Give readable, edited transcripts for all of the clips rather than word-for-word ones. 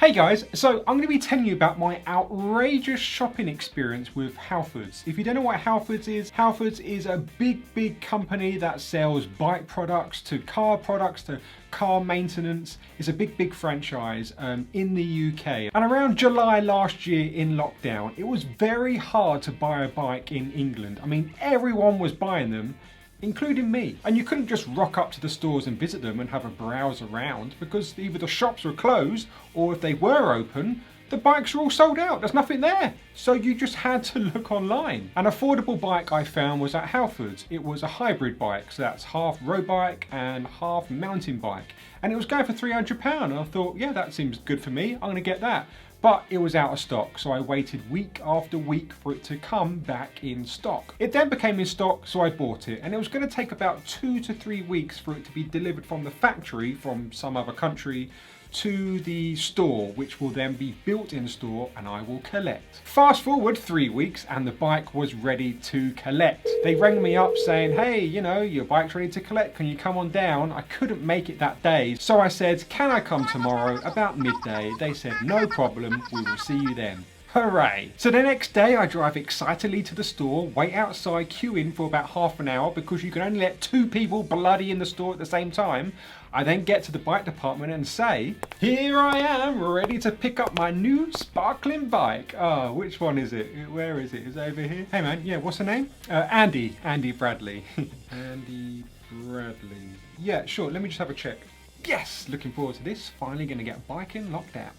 Hey guys, so I'm going to be telling you about my outrageous shopping experience with Halfords. If you don't know what Halfords is a big company that sells bike products to car maintenance. It's a big franchise in the UK. And around July last year in lockdown, it was very hard to buy a bike in England. I mean, everyone was buying them, including me. And you couldn't just rock up to the stores and visit them and have a browse around because either the shops were closed or if they were open, the bikes were all sold out. There's nothing there. So you just had to look online. An affordable bike I found was at Halfords. It was a hybrid bike, so that's half road bike and half mountain bike. And it was going for £300. And I thought, yeah, that seems good for me. I'm gonna get that. But it was out of stock, so I waited week after week for it to come back in stock. It then became in stock, so I bought it, and it was going to take about 2 to 3 weeks for it to be delivered from the factory from some other country to the store, which will then be built in store and I will collect. Fast forward 3 weeks and the bike was ready to collect. They rang me up saying, hey, you know, your bike's ready to collect, can you come on down? I couldn't make it that day, so I said, can I come tomorrow about midday? They said, no problem, we will see you then. Hooray! So the next day I drive excitedly to the store, wait outside, queue in for about half an hour because you can only let 2 people bloody in the store at the same time. I then get to the bike department and say, here I am, ready to pick up my new sparkling bike. Oh, which one is it? Where is it? Is it over here? Hey man, yeah, what's the name? Andy Bradley. Andy Bradley. Yeah, sure, let me just have a check. Yes, looking forward to this. Finally gonna get biking locked out.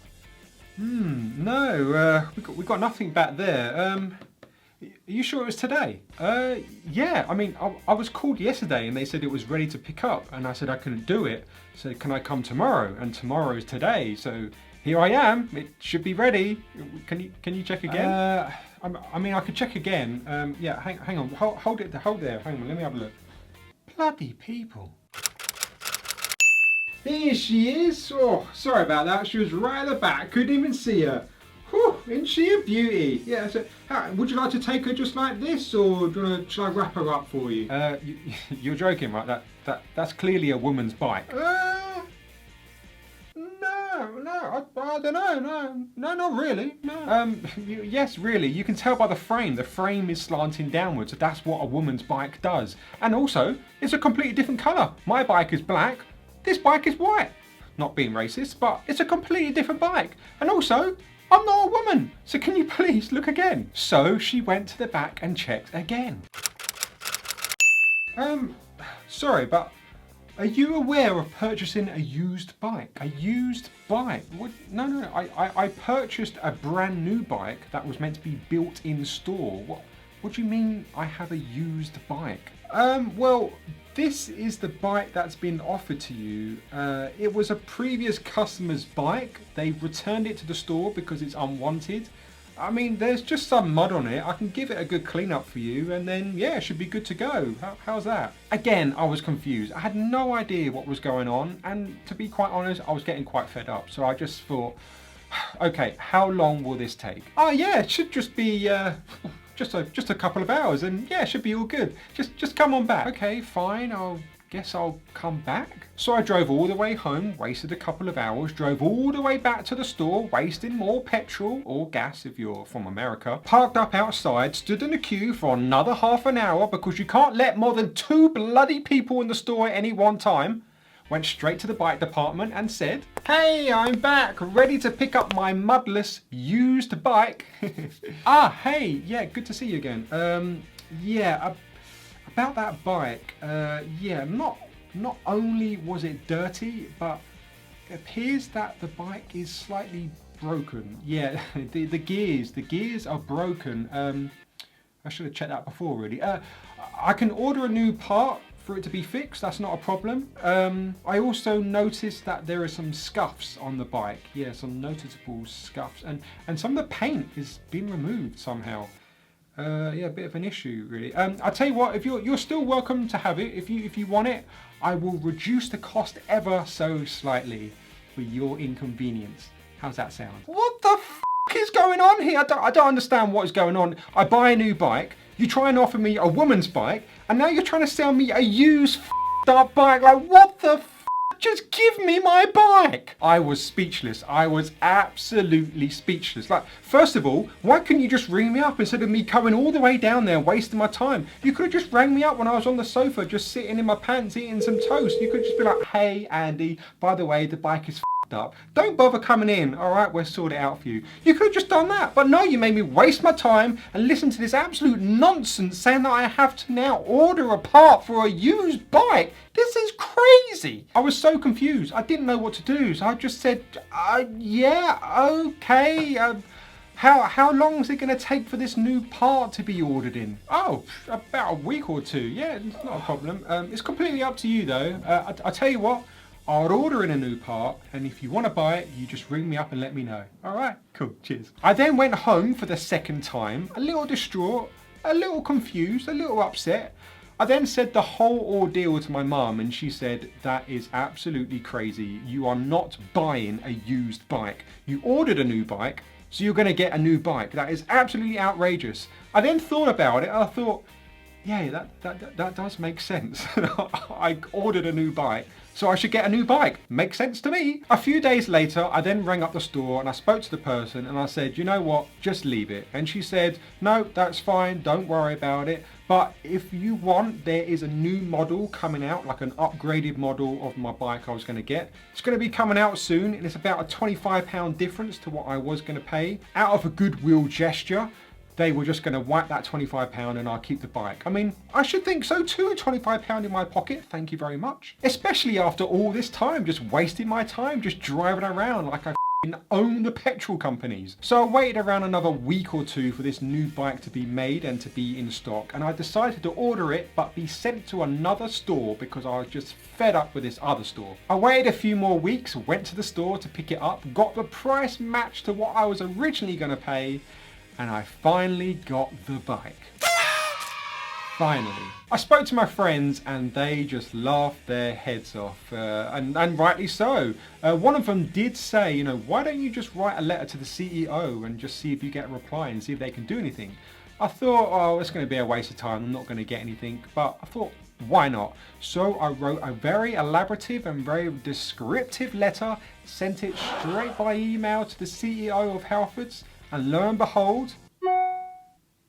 No, we got nothing back there. Are you sure it was today? Yeah, I mean, I was called yesterday and they said it was ready to pick up and I said I couldn't do it. So can I come tomorrow? And tomorrow is today, so here I am. It should be ready. Can you check again? I mean, I could check again. Yeah, hang on, hold there, hang on, let me have a look. Bloody people. Here she is. Oh, sorry about that. She was right at the back. Couldn't even see her. Whew, isn't she a beauty? Yeah, so would you like to take her just like this or shall I wrap her up for you? You're joking, right? That's clearly a woman's bike. No, I don't know. No, not really. No. Yes, really. You can tell by the frame. The frame is slanting downwards. So that's what a woman's bike does. And also, it's a completely different colour. My bike is black. This bike is white. Not being racist, but it's a completely different bike. And also, I'm not a woman, so can you please look again? So she went to the back and checked again. Sorry, but are you aware of purchasing a used bike? A used bike? What? No, I purchased a brand new bike that was meant to be built in store. What do you mean I have a used bike? Well, this is the bike that's been offered to you. It was a previous customer's bike. They returned it to the store because it's unwanted. I mean, there's just some mud on it. I can give it a good clean up for you and then, yeah, it should be good to go. How's that? Again, I was confused. I had no idea what was going on. And to be quite honest, I was getting quite fed up. So I just thought, okay, how long will this take? Oh yeah, it should just be, just a couple of hours and yeah, it should be all good. Just come on back. Okay, fine, guess I'll come back. So I drove all the way home, wasted a couple of hours, drove all the way back to the store, wasting more petrol or gas if you're from America, parked up outside, stood in a queue for another half an hour because you can't let more than 2 bloody people in the store at any one time. Went straight to the bike department and said, hey, I'm back, ready to pick up my mudless used bike. Hey, yeah, good to see you again. Yeah, about that bike, yeah, not only was it dirty, but it appears that the bike is slightly broken. Yeah, the gears are broken. I should have checked that before, really. I can order a new part for it to be fixed, that's not a problem. I also noticed that there are some scuffs on the bike. Yeah, some noticeable scuffs, and some of the paint is being removed somehow. Yeah, a bit of an issue, really. I'll tell you what, if you're still welcome to have it, if you want it, I will reduce the cost ever so slightly for your inconvenience. How's that sound? What the f is going on here? I don't understand what is going on. I buy a new bike, you try and offer me a woman's bike, and now you're trying to sell me a used up bike. Like, what the f Just give me my bike. I was speechless. I was absolutely speechless. Like, first of all, why couldn't you just ring me up instead of me coming all the way down there wasting my time? You could have just rang me up when I was on the sofa, just sitting in my pants eating some toast. You could just be like, hey, Andy, by the way, the bike is up. Don't bother coming in. All right, we'll sort it out for you. You could have just done that. But no, you made me waste my time and listen to this absolute nonsense saying that I have to now order a part for a used bike. This is crazy. I was so confused. I didn't know what to do. So I just said, yeah, okay. How long is it going to take for this new part to be ordered in? Oh, about a week or two. Yeah, it's not a problem. It's completely up to you though. I tell you what, I'll order in a new part, and if you want to buy it, you just ring me up and let me know. All right, cool, cheers. I then went home for the second time, a little distraught, a little confused, a little upset. I then said the whole ordeal to my mum, and she said, that is absolutely crazy. You are not buying a used bike. You ordered a new bike, so you're going to get a new bike. That is absolutely outrageous. I then thought about it, and I thought, yeah, that does make sense. I ordered a new bike, so I should get a new bike. Makes sense to me. A few days later, I then rang up the store and I spoke to the person and I said, you know what, just leave it. And she said, no, that's fine, don't worry about it. But if you want, there is a new model coming out, like an upgraded model of my bike I was going to get. It's going to be coming out soon, and it's about a £25 difference to what I was going to pay. Out of a goodwill gesture, they were just going to wipe that £25 and I'll keep the bike. I mean, I should think so too, £25 in my pocket, thank you very much. Especially after all this time, just wasting my time, just driving around like I own the petrol companies. So I waited around another week or two for this new bike to be made and to be in stock, and I decided to order it but be sent to another store because I was just fed up with this other store. I waited a few more weeks, went to the store to pick it up, got the price matched to what I was originally going to pay, and I finally got the bike. Finally. I spoke to my friends and they just laughed their heads off, and rightly so. One of them did say, you know, why don't you just write a letter to the CEO and just see if you get a reply and see if they can do anything. I thought, oh, it's going to be a waste of time, I'm not going to get anything, but I thought, why not? So I wrote a very elaborative and very descriptive letter, sent it straight by email to the CEO of Halfords, and lo and behold,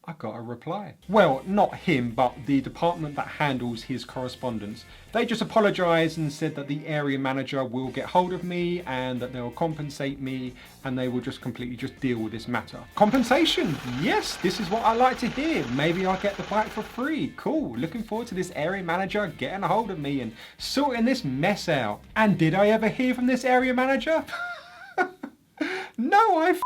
I got a reply. Well, not him, but the department that handles his correspondence. They just apologised and said that the area manager will get hold of me and that they'll compensate me and they will just completely just deal with this matter. Compensation! Yes, this is what I like to hear. Maybe I'll get the bike for free. Cool. Looking forward to this area manager getting a hold of me and sorting this mess out. And did I ever hear from this area manager? No, I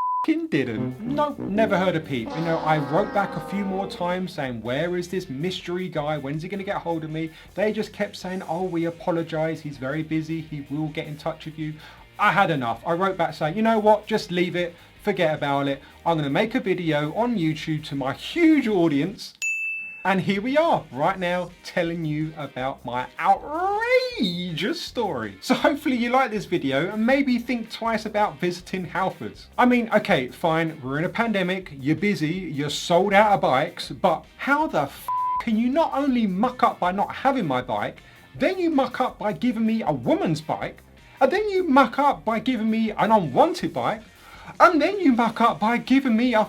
didn't. No, never heard a peep. You know, I wrote back a few more times saying, where is this mystery guy? When's he going to get hold of me? They just kept saying, oh, we apologise. He's very busy. He will get in touch with you. I had enough. I wrote back saying, you know what? Just leave it. Forget about it. I'm going to make a video on YouTube to my huge audience. And here we are right now telling you about my outrageous story. So hopefully you like this video and maybe think twice about visiting Halfords. I mean, okay, fine, we're in a pandemic, you're busy, you're sold out of bikes, but how the f can you not only muck up by not having my bike, then you muck up by giving me a woman's bike, and then you muck up by giving me an unwanted bike, and then you muck up by giving me a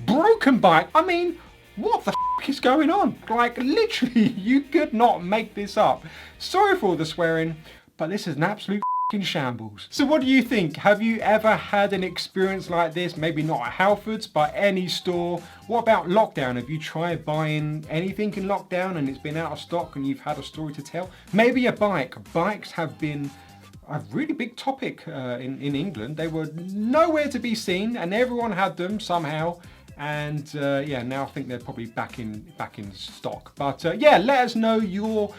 broken bike? I mean, what the f is going on? Like, literally, you could not make this up. Sorry for all the swearing, but this is an absolute f***ing shambles. So what do you think? Have you ever had an experience like this? Maybe not at Halfords, but any store. What about lockdown? Have you tried buying anything in lockdown and it's been out of stock and you've had a story to tell? Maybe a bike. Bikes have been a really big topic in England. They were nowhere to be seen and everyone had them somehow. And yeah, now I think they're probably back in stock. But yeah, let us know your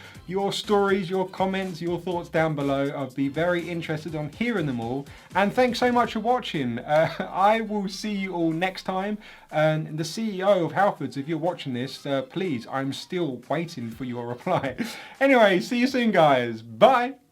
stories, your comments, your thoughts down below. I'd be very interested on hearing them all. And thanks so much for watching. I will see you all next time. And the CEO of Halfords, if you're watching this, please, I'm still waiting for your reply. Anyway, see you soon, guys. Bye.